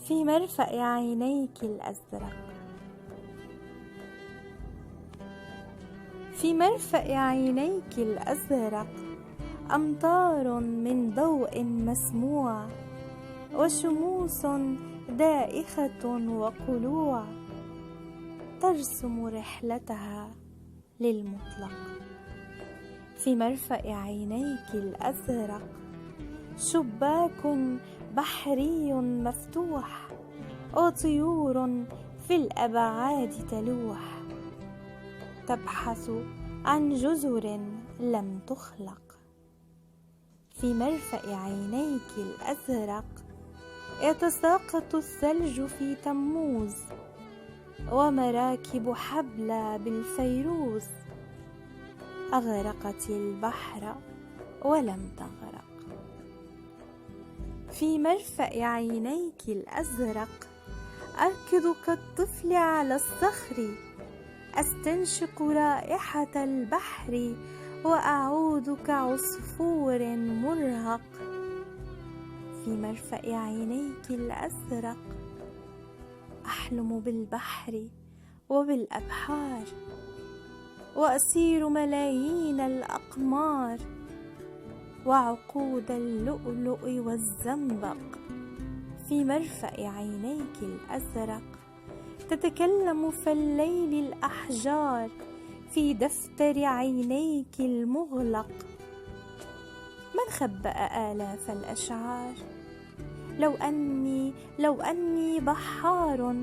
في مرفأ عينيك الأزرق. في مرفأ عينيك الأزرق أمطار من ضوء مسموع، وشموس دائخة وقلوع ترسم رحلتها للمطلق. في مرفأ عينيك الأزرق شباك بحري مفتوح، وطيور في الأبعاد تلوح تبحث عن جزر لم تخلق. في مرفأ عينيك الأزرق يتساقط الثلج في تموز، ومراكب حبلى بالفيروز أغرقت البحر ولم تغرق. في مرفأ عينيك الأزرق أركض كالطفل على الصخر، أستنشق رائحة البحر وأعود كعصفور مرهق. في مرفأ عينيك الأزرق أحلم بالبحر وبالأبحار، وأسير ملايين الأقمار وعقود اللؤلؤ والزنبق. في مرفأ عينيك الأزرق تتكلم فالليل الأحجار في دفتر عينيك المغلق. من خبأ آلاف الأشعار؟ لو أني بحار،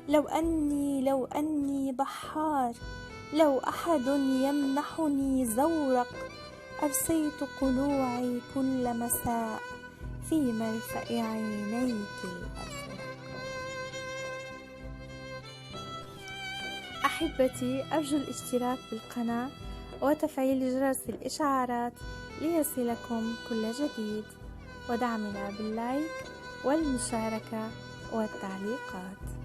لو أني بحار، لو أحد يمنحني زورق أرسيت قلوعي كل مساء في مرفأ عينيك الأزرق. أحبتي، أرجو الاشتراك بالقناة وتفعيل جرس الإشعارات ليصلكم كل جديد، ودعمنا باللايك والمشاركة والتعليقات.